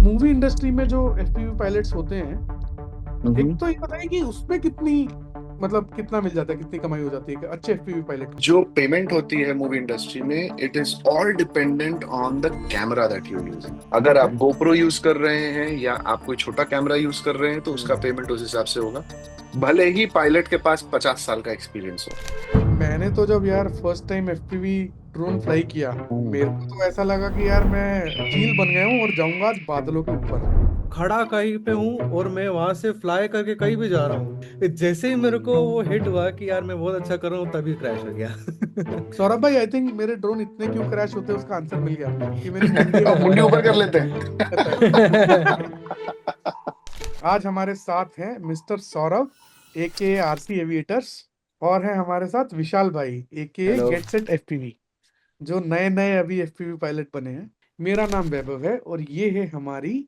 Movie industry में जो FPV pilots होते हैं, एक हम्म। तो ये बताइए कि उसमें कितनी मतलब कितना मिल जाता है, कितनी कमाई हो जाती है कि अच्छे एफपीवी पायलट की। जो पेमेंट होती है मूवी इंडस्ट्री में, it is all dependent on the camera that you using. अगर ओके। आप गोप्रो यूज कर रहे हैं या आप कोई छोटा कैमरा यूज कर रहे हैं तो उसका हम्म। पेमेंट उस हिसाब से होगा, भले ही पायलट के पास 50 साल का एक्सपीरियंस हो। मैंने तो जब यार first time FPV drone fly किया, मेरे को तो ऐसा लगा कि यार मैं चील बन गया हूँ और जाऊंगा आज बादलों के ऊपर। खड़ा कहीं पे हूँ और मैं वहां से फ्लाई करके कहीं भी जा रहा हूँ। जैसे ही मेरे को वो हिट हुआ कि यार मैं बहुत अच्छा कर रहा हूँ, तभी क्रैश हो गया। सौरभ भाई, आई थिंक मेरे ड्रोन इतने क्यों क्रैश होते हैं उसका आंसर मिल गया कि मेरी मुंडी अब मुंडी ऊपर कर लेते रहता है। हैं। आज हमारे साथ हैं मिस्टर सौरभ ए के आरसी एविएटर्स, और है हमारे साथ विशाल भाई ए के हेलो। गेट सेट एफपीवी, जो नए नए अभी एफपीवी पायलट बने हैं। मेरा नाम वैभव है और ये है हमारी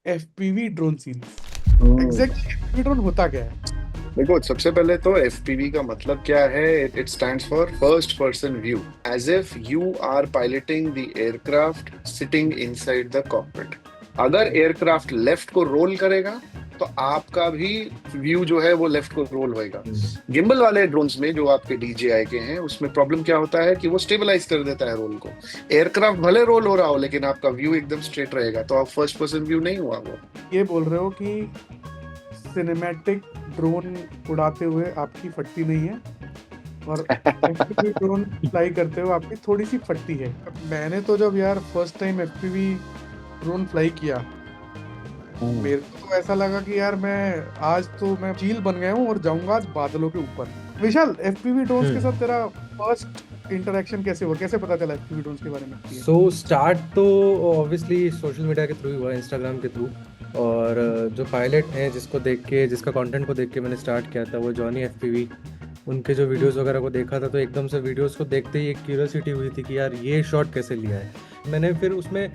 FPV drone series. Exactly FPV drone होता क्या है? देखो, सबसे पहले तो एफपीवी का मतलब क्या है। It stands for first person view, as if you are piloting the aircraft sitting inside the cockpit. अगर एयरक्राफ्ट लेफ्ट को रोल करेगा तो आपका भी व्यू जो है वो लेफ्ट को रोल होएगा। गिम्बल वाले ड्रोन्स में जो आपके DJI के हैं, उसमें प्रॉब्लम क्या होता है कि वो स्टेबलाइज कर देता है रोल को। एयरक्राफ्ट भले रोल हो रहा हो लेकिन आपका व्यू एकदम स्ट्रेट रहेगा, तो आप फर्स्ट पर्सन व्यू नहीं हुआ वो। ये बोल रहे हो कि सिनेमैटिक ड्रोन उड़ाते हुए आपकी फटती नहीं है और एफपीवी ड्रोन फ्लाई करते हुए आपकी थोड़ी सी फटती है। मैंने तो जब यार first time FPV drone fly किया, मेरे को तो ऐसा लगा कि यार मैं चील बन गया हूँ और जाऊंगा आज बादलों के ऊपर। विशाल, एफपीवी ड्रोन्स के साथ तेरा फर्स्ट इंटरेक्शन कैसे हुआ, कैसे पता चला एफपीवी ड्रोन्स के बारे में? स्टार्ट तो ऑब्वियसली सोशल मीडिया के थ्रू ही हुआ, इंस्टाग्राम के थ्रू। और जो पायलट हैं जिसको देख के, जिसका कंटेंट को देख के मैंने स्टार्ट किया था, वो जॉनी एफपीवी। उनके जो वीडियोस वगैरह को देखा था तो एकदम से वीडियोस को देखते ही एक क्यूरियोसिटी हुई थी कि यार ये शॉट कैसे लिया है। मैंने फिर उसमें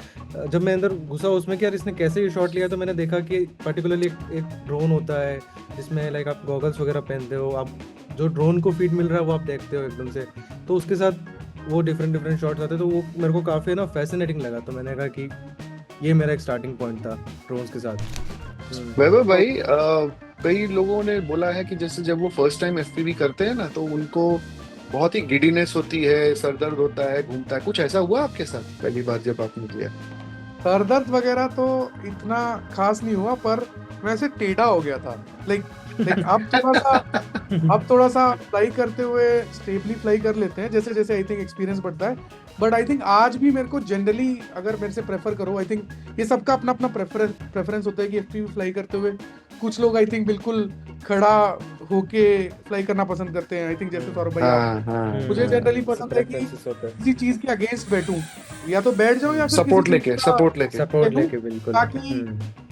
जब मैं अंदर घुसा उसमें कि यार इसने कैसे ये शॉट लिया, तो मैंने देखा कि पर्टिकुलरली एक ड्रोन होता है जिसमें लाइक आप गॉगल्स वगैरह पहनते हो, आप जो ड्रोन को फीड मिल रहा है वो आप देखते हो एकदम से, तो उसके साथ वो डिफरेंट डिफरेंट शॉट्स आते, तो वो मेरे को काफ़ी ना फैसिनेटिंग लगा। तो मैंने कहा कि ये मेरा एक स्टार्टिंग पॉइंट था ड्रोन्स के साथ। वैभव भाई, कई लोगों ने बोला है कि जैसे जब वो फर्स्ट टाइम एफपीवी करते हैं ना, तो उनको बहुत ही गिडीनेस होती है, सर दर्द होता है, घूमता है। कुछ ऐसा हुआ आपके साथ पहली बार जब आपने किया? सर दर्द वगैरह तो इतना खास नहीं हुआ, पर मैं ऐसे टेढ़ा हो गया था। लाइक लाइक अब थोड़ा सा फ्लाई करते हुए स्टेबली फ्लाई कर लेते हैं जैसे जैसे आई थिंक एक्सपीरियंस बढ़ता है। बट आई थिंक आज भी मेरे को जनरली, अगर मेरे से प्रेफर करो, आई थिंक ये सबका अपना अपना प्रेफरेंस होता है कि एफपीवी फ्लाई करते हुए कुछ लोग आई थिंक बिल्कुल खड़ा होके फ्लाई करना पसंद करते हैं। आई थिंक जैसे सौरभ भाई आप, हाँ हाँ मुझे जनरली हाँ। पसंद है कि किसी चीज के अगेंस्ट बैठूं, या तो बैठ जाऊं या फिर किसी सपोर्ट चीज लेके, का सपोर्ट लेके। सपोर्ट लूं, लेके बिल्कुल। ताकि,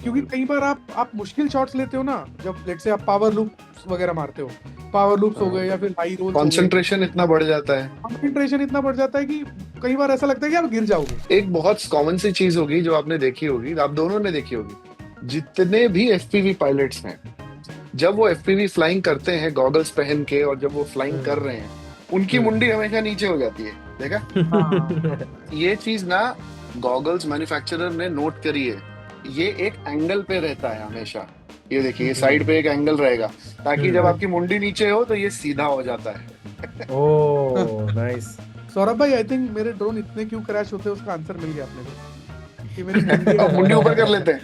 क्योंकि कई बार आप मुश्किल शॉट्स लेते हो ना, जब लेट से आप पावर लूप्स वगैरह मारते हो, पावर लूप्स हो गए या फिर हाई रोल्स हो गए, कंसंट्रेशन इतना बढ़ जाता है। कंसंट्रेशन इतना बढ़ जाता है कि कई बार ऐसा लगता है कि आप गिर जाओगे। एक बहुत कॉमन सी चीज होगी जो आपने देखी होगी, आप दोनों ने देखी होगी, जितने भी एफपीवी पायलट्स हैं, जब वो एफपीवी फ्लाइंग करते हैं गॉगल्स पहन के, और जब वो फ्लाइंग कर रहे हैं, उनकी मुंडी हमेशा नीचे हो जाती है। देखा? हाँ। ये चीज ना गॉगल्स मैन्युफैक्चरर ने नोट करी है। ये एक एंगल पे रहता है हमेशा। ये देखिए, ये साइड पे एक एंगल रहेगा, ताकि जब आपकी मुंडी नीचे हो तो ये सीधा हो जाता है। Oh nice. सौरभ भाई, आई थिंक मेरे ड्रोन इतने क्यों क्रैश होते हैं उसका आंसर मिल गया अपने को कि मेरी मुंडी अब मुंडी ऊपर कर लेते हैं।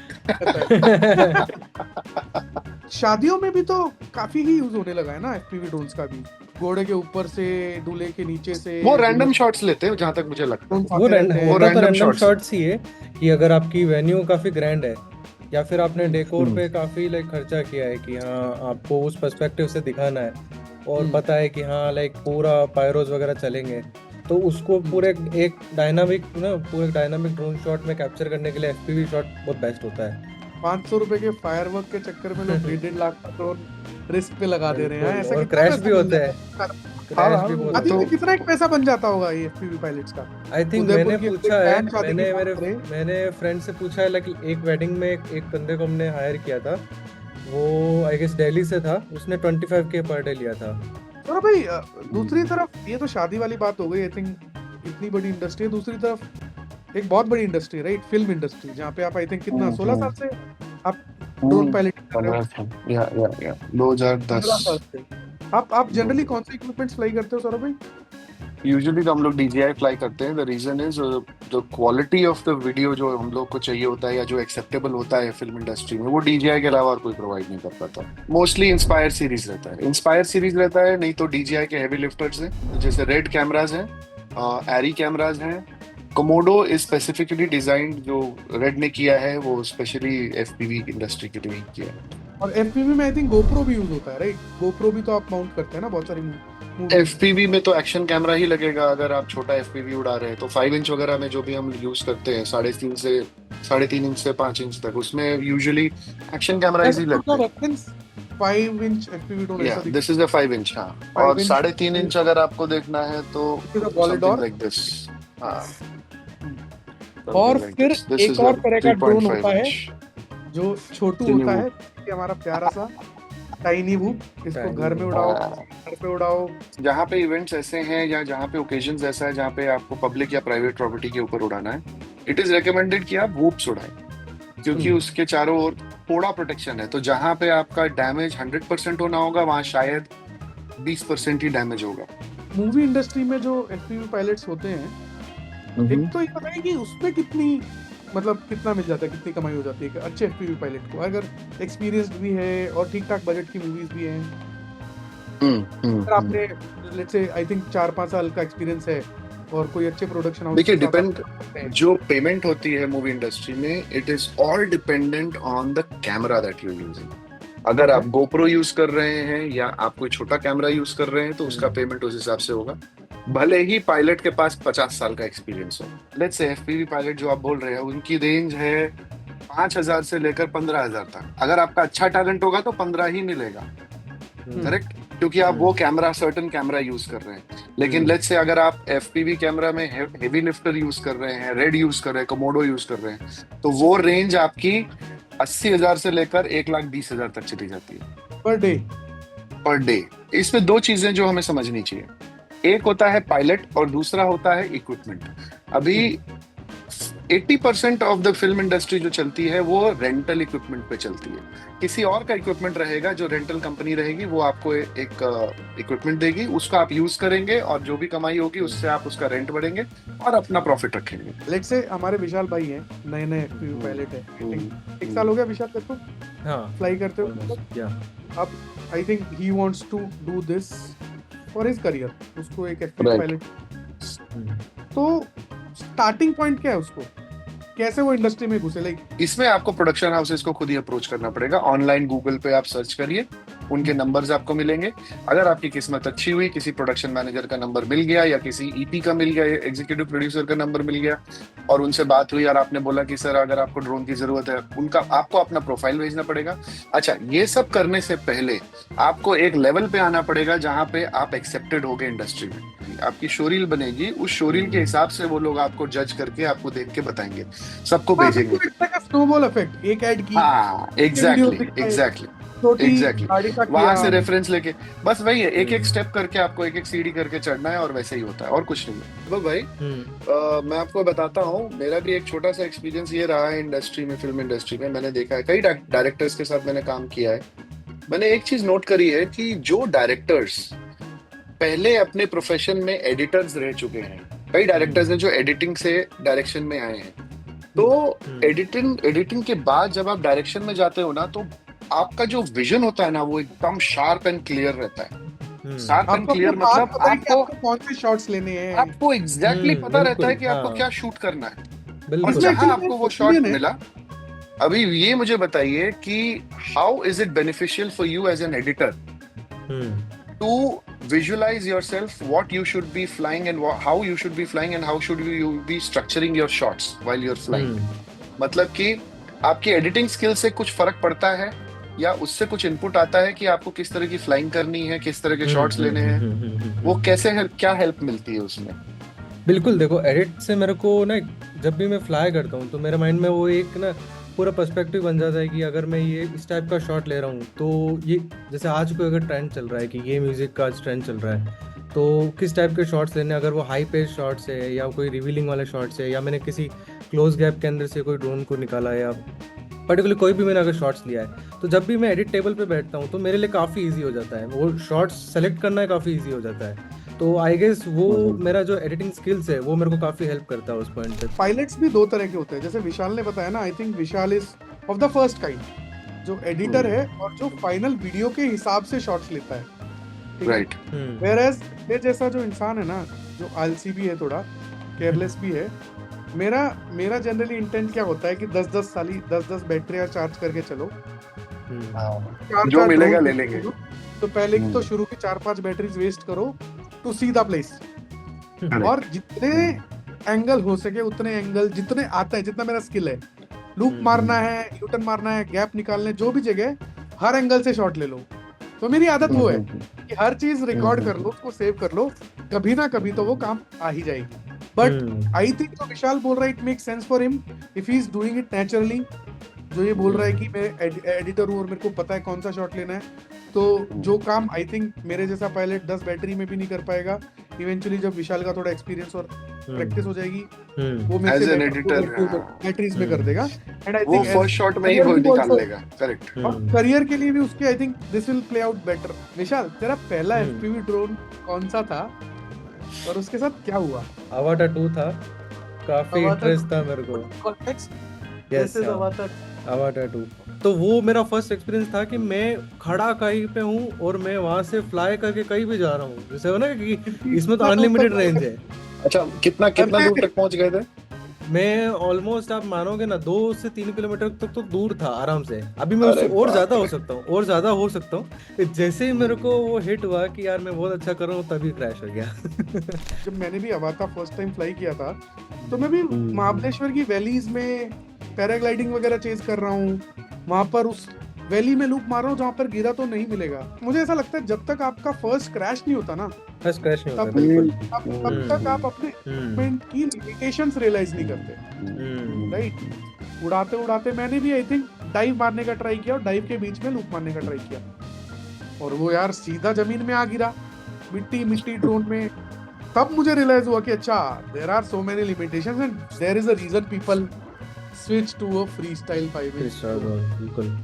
शादियों में भी तो काफी ही यूज होने लगा है ना एफपीवी ड्रोन्स का भी। घोड़े के ऊपर से, दूल्हे के नीचे से, वो रैंडम शॉट्स लेते हैं जहां तक मुझे लगता है। वो वो होता तो रैंडम रैंडम शॉट्स। शॉट्स ही है कि अगर आपकी वेन्यू काफी ग्रैंड है या फिर आपने डेकोर पे काफी लाइक खर्चा किया है कि हाँ आपको उस पर्सपेक्टिव से दिखाना है और पता है कि हाँ लाइक पूरा पायरोज वगैरह चलेंगे, तो उसको पूरे एक डायनामिक ड्रोन शॉट में कैप्चर करने के लिए एफपीवी शॉट बहुत बेस्ट होता है। 500 रुपए के फायरवर्क के चक्कर में लोग 1.5 लाख का ड्रोन रिस्क पे लगा दे रहे हैं। ऐसा और कितना क्रैश पैसा भी बन होते जाता हैं, है? क्रैश भी बहुत आदि होते में हैं। कितना एक पैसा बन जाता होगा ये एफपीवी पायलट्स का? आई थिंक उदयपुर मैंने की पूछा है, बहन शादी की बात करें। मैंने फ्रेंड से पूछा है लाइक एक वेडिंग में एक बंदे को हमने हायर किया था, वो आई गेस दिल्ली से था, उसने 25K पर डे लिया था। और भाई दूसरी तरफ, ये तो शादी वाली बात हो गई, आई थिंक इतनी बड़ी इंडस्ट्री है। दूसरी तरफ एक बहुत बड़ी इंडस्ट्री है राइट, फिल्म इंडस्ट्री, जहाँ पे आप आई थिंक कितना 16 साल से आप ड्रोन हम्म, पायलट कर रहे हो? 15 साल, या 2010। 15 साल से। आप जनरली कौन से इक्विपमेंट्स फ्लाई करते हो सौरभ भाई? यूजुअली तो हम लोग DJI फ्लाई करते हैं। The reason is the quality of the video जो हम लोग को चाहिए होता है या जो एक्सेप्टेबल होता है फिल्म इंडस्ट्री में, वो DJI के अलावा और कोई प्रोवाइड नहीं कर पाता। मोस्टली इंस्पायर सीरीज रहता है, नहीं तो DJI के हैवी लिफ्टर्स हैं, जैसे रेड कैमराज हैं, एरी कैमराज हैं। कोमोडो इज स्पेसिफिकली डिजाइंड, जो रेड ने किया है वो स्पेशली FPV इंडस्ट्री के लिए ही किया है। और एफपीवी में आई थिंक गोप्रो भी यूज होता है राइट? गोप्रो भी तो आप माउंट करते हैं ना बहुत सारी मूवी। FPV में तो एक्शन कैमरा ही लगेगा। अगर आप छोटा FPV उड़ा रहे हैं तो 5 इंच वगैरह में जो भी हम यूज करते हैं, 3.5 इंच से 5 इंच तक, उसमें यूजुअली एक्शन कैमरा ही लगते हैं। रेफरेंस 5 इंच एफपीवी ड्रोन या ऐसा दिखता दिस इज द 5 इंच। हाँ, 5 और इंच 3.5 इंच अगर आपको देखना है तो is a Polydor। Something like this. हाँ, और फिर दिस एक इज और तरह का ड्रोन होता 3.5 है इंच। जो छोटू Tiny होता Whoop। है, कि हमारा प्यारा सा टाइनी वूप, इसको Tiny घर में Whoop। उड़ाओ, हाँ, घर पे उड़ाओ। जहाँ पे इवेंट्स ऐसे हैं या जहाँ पे ओकेजन्स ऐसा है जहाँ पे आपको पब्लिक या प्राइवेट प्रॉपर्टी के ऊपर उड़ाना है, इट इज रिकमेंडेड कि आप वूप्स उड़ाएं, क्योंकि उसके चारों ओर थोड़ा प्रोटेक्शन है। तो जहाँ पे आपका डैमेज 100% होना होगा, वहाँ शायद 20% ही डैमेज होगा। मूवी इंडस्ट्री में जो एफपीवी पायलट्स होते हैं, एक तो ये बताइए कि उसमें कितनी, मतलब कितना मिल जाता है, कितनी कमाई हो जाती है कि अच्छे एफपीवी पायलट को, अगर एक्सपीरियंस्ड भी है और ठीक ठाक बजट की मूवीज भी हैं। अगर आपने लेट्स से आई थिंक 4-5 साल का एक्सपीरियंस है और कोई अच्छे प्रोडक्शन हाउस देखिए, के साथ आप डिपेंड, काम करते हैं। जो पेमेंट होती है मूवी इंडस्ट्री में, it is all dependent on the camera that you using. अगर आप GoPro यूज कर रहे हैं या आप कोई छोटा कैमरा यूज कर रहे हैं तो उसका पेमेंट उस हिसाब से होगा, भले ही पायलट के पास 50 साल का एक्सपीरियंस हो। लेट्स से FPV पायलट जो आप बोल रहे हैं, उनकी रेंज है 5,000 से लेकर 15,000 तक। अगर आपका अच्छा टैलेंट होगा तो 15 ही मिलेगा, करेक्ट, क्योंकि आप वो कैमरा, सर्टन कैमरा यूज कर रहे हैं। लेकिन लेट्स से अगर आप FPV कैमरा में हेवी लिफ्टर यूज कर रहे हैं, रेड यूज कर रहे हैं, कोमोडो यूज कर रहे हैं, तो वो रेंज आपकी 80,000 से लेकर 1,20,000 तक चली जाती है पर डे। इसमें दो चीजें जो हमें समझनी चाहिए, एक होता है पायलट और दूसरा होता है इक्विपमेंट। अभी 80% ऑफ द फिल्म इंडस्ट्री जो चलती है वो रेंटल इक्विपमेंट पे चलती है। किसी और का इक्विपमेंट रहेगा, जो रेंटल कंपनी रहेगी, वो आपको एक इक्विपमेंट देगी, उसका आप यूज करेंगे और जो भी कमाई होगी उससे आप उसका रेंट बढ़ेंगे और अपना प्रॉफिट रखेंगे। लेट्स से हमारे विशाल भाई हैं, नए नए एफपीवी पायलट है, एक साल हो गया विशाल तेरे को हाँ, फ्लाई करते हो, almost, yeah. अब I think he wants to do this for his career, उसको एक एफपीवी Right. पायलट। तो स्टार्टिंग पॉइंट क्या है उसको, कैसे वो इंडस्ट्री में घुसे? लाइक इसमें आपको प्रोडक्शन हाउसेस को खुद ही अप्रोच करना पड़ेगा। ऑनलाइन गूगल पे आप सर्च करिए, उनके नंबर्स आपको मिलेंगे। अगर आपकी किस्मत अच्छी हुई, किसी प्रोडक्शन मैनेजर का नंबर मिल गया या किसी EP का मिल गया, एग्जीक्यूटिव प्रोड्यूसर का नंबर मिल गया और उनसे बात हुई और आपने बोला कि सर अगर आपको ड्रोन की जरूरत है, उनका आपको अपना प्रोफाइल भेजना पड़ेगा। अच्छा, ये सब करने से पहले आपको एक लेवल पे आना पड़ेगा जहां पे आप एक्सेप्टेड होगे इंडस्ट्री में। आपकी शोरील बनेगी, उस शोरील के हिसाब से वो लोग आपको जज करके आपको देख के बताएंगे, सबको भेजेंगे। स्नोबॉल इफेक्ट, एक ऐड की, हाँ, एग्जैक्टली छोटी गाड़ी का वहां किया, से रेफरेंस लेके, बस वही है, एक एक स्टेप करके आपको एक एक सीढ़ी करके चढ़ना है और वैसे ही होता है और कुछ नहीं है। तो भाई मैं आपको बताता हूँ, मेरा भी एक छोटा सा एक्सपीरियंस ये रहा है इंडस्ट्री में, फिल्म इंडस्ट्री में। मैंने देखा है, कई डायरेक्टर्स के साथ मैंने काम किया है। मैंने एक चीज नोट करी है कि जो डायरेक्टर्स पहले अपने प्रोफेशन में एडिटर्स रह चुके हैं, कई डायरेक्टर्स हैं जो एडिटिंग से डायरेक्शन में आए हैं, तो एडिटिंग के बाद जब आप डायरेक्शन में जाते हो ना, तो आपका जो विजन होता है ना, वो एकदम शार्प एंड क्लियर रहता है। शार्प एंड क्लियर मतलब आपको कौन से शॉट्स लेने हैं, आपको एग्जैक्टली पता रहता है कि आपको क्या शूट करना है। और इसमें जहां actually आपको वो एक शॉट opinion है। मिला, अभी ये मुझे बताइए कि how is it beneficial for you as an editor to visualize yourself what you should be flying and how you should be flying and how should you be structuring your shots while you're flying। मतलब कि आपकी editing skill से कुछ फर्क पड़ता है या उससे कुछ इनपुट आता है कि आपको किस तरह की फ्लाइंग करनी है, किस तरह के शॉट्स लेने हैं, वो कैसे है, क्या हेल्प मिलती है उसमें? बिल्कुल, देखो एडिट से मेरे को ना, जब भी मैं फ्लाई करता हूँ तो मेरे माइंड में वो एक ना पूरा पर्सपेक्टिव बन जाता है कि अगर मैं ये इस टाइप का शॉट ले रहा हूँ तो ये, जैसे आज कोई अगर ट्रेंड चल रहा है कि ये म्यूजिक का आज ट्रेंड चल रहा है, तो किस टाइप के शॉट्स लेने, अगर वो हाई पेस शॉट्स है या कोई रिवीलिंग वाले शॉट्स है, या मैंने किसी क्लोज गैप के अंदर से कोई ड्रोन को निकाला, या पर्टिकुलरली कोई भी मैंने अगर शॉट्स लिया है, तो जब भी मैं एडिट टेबल पे बैठता हूँ तो मेरे लिए काफ़ी इजी हो जाता है, वो शॉट्स सेलेक्ट करना काफ़ी इजी हो जाता है। तो आई गेस वो मेरा जो एडिटिंग स्किल्स है वो मेरे को काफ़ी हेल्प करता है उस पॉइंट पे। पायलट्स भी दो तरह के होते हैं, जैसे विशाल ने बताया ना, I think Vishal is of the first kind, जो एडिटर है और जो फाइनल वीडियो के हिसाब से शॉट्स लेता है, ठीक है। राइट। वेयरएज ये जैसा जो इंसान है ना, जो आलसी भी है, थोड़ा केयरलेस भी है, मेरा जनरली इंटेंट क्या होता है कि 10 बैटरियां चार्ज करके चलो, जो मिलेगा ले लेंगे। तो पहले की तो शुरू की 4-5 बैटरीज वेस्ट करो टू सी द प्लेस, और जितने एंगल हो सके उतने एंगल जितने आते हैं, जितना मेरा स्किल है, लूप मारना है, यूटर्न मारना है, गैप निकालने, जो भी जगह हर एंगल से शॉट ले लो। तो मेरी आदत वो है कि हर चीज रिकॉर्ड कर लो, उसको सेव कर लो, कभी ना कभी तो वो काम आ ही जाएगी। बट आई थिंक तो विशाल बोल रहा है it make sense for him if he is doing it naturally, जो ये बोल रहा है कि मैं एडिटर हूँ और मेरे को पता है कौन सा शॉट लेना है, तो जो काम आई थिंक मेरे जैसा पायलट 10 बैटरी में भी नहीं कर पाएगा, इवेंचुअली जब विशाल का थोड़ा एक्सपीरियंस और प्रैक्टिस हो जाएगी, वो मेरे As से an editor, बैटरीज में कर देगा, एंड आई वो थिंक फर्स्ट शॉट में ही वो निकाल लेगा। करेक्ट। और करियर के लिए भी उसके I think this will play out better. Vishal, तेरा पहला एफपीवी ड्रोन कौन सा था और उसके साथ क्या हुआ? अवाटार 2 था, काफी इंटरेस्ट था मेरे को। Context yes, avatar 2। तो वो मेरा फर्स्ट एक्सपीरियंस था कि मैं खड़ा कहीं पे हूँ और मैं वहां से फ्लाई करके कहीं भी जा रहा हूँ, जैसे हो ना कि इसमें तो अनलिमिटेड रेंज है। अच्छा, कितना दूर तक पहुंच गए थे? मैं ऑलमोस्ट, आप मानोगे ना, 2 से 3 किलोमीटर तक तो दूर था आराम से। अभी मैं उससे और ज्यादा हो सकता हूँ, और ज्यादा हो सकता हूँ। जैसे ही मेरे को वो हिट हुआ कि यार मैं बहुत अच्छा कर रहा हूँ, तभी क्रैश हो गया। जब मैंने भी अवाटार फर्स्ट टाइम फ्लाई किया था, तो मैं भी महाबलेश्वर की वैलीज में पैराग्लाइडिंग वगैरह चेज कर रहा हूँ, वहां पर उस वैली में लूप मार रहा हूँ जहाँ पर गिरा तो नहीं मिलेगा। मुझे ऐसा लगता है जब तक आपका फर्स्ट क्रैश नहीं होता ना, फर्स्ट क्रैश नहीं होता, तब बिल्कुल। तक आप अपने इक्विपमेंट की लिमिटेशंस रियलाइज नहीं करते, राइट। उड़ाते उड़ाते मैंने भी आई थिंक डाइव मारने का ट्राई किया और डाइव के बीच में लूप मारने का ट्राई किया, और वो यार सीधा जमीन में आ गिरा, मिट्टी ड्रोन में। तब मुझे रियलाइज हुआ कि अच्छा, there are so many limitations and there is a reason people switch to a freestyle 5-inch। बिल्कुल।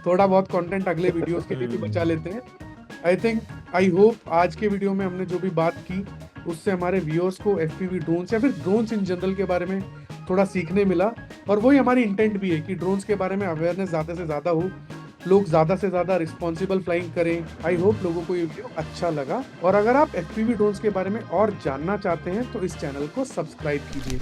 थोड़ा बहुत कंटेंट अगले वीडियोस के लिए भी बचा लेते हैं। आई होप आज के वीडियो में हमने जो भी बात की उससे हमारे व्यूअर्स को एफपीवी ड्रोन्स या फिर ड्रोन्स इन जनरल के बारे में थोड़ा सीखने मिला, और वही हमारी इंटेंट भी है कि ड्रोन्स के बारे में अवेयरनेस ज़्यादा से ज़्यादा हो, लोग ज़्यादा से ज़्यादा रिस्पॉन्सिबल फ्लाइंग करें। आई होप लोगों को ये वीडियो अच्छा लगा, और अगर आप एफपीवी ड्रोन्स के बारे में और जानना चाहते हैं तो इस चैनल को सब्सक्राइब कीजिए।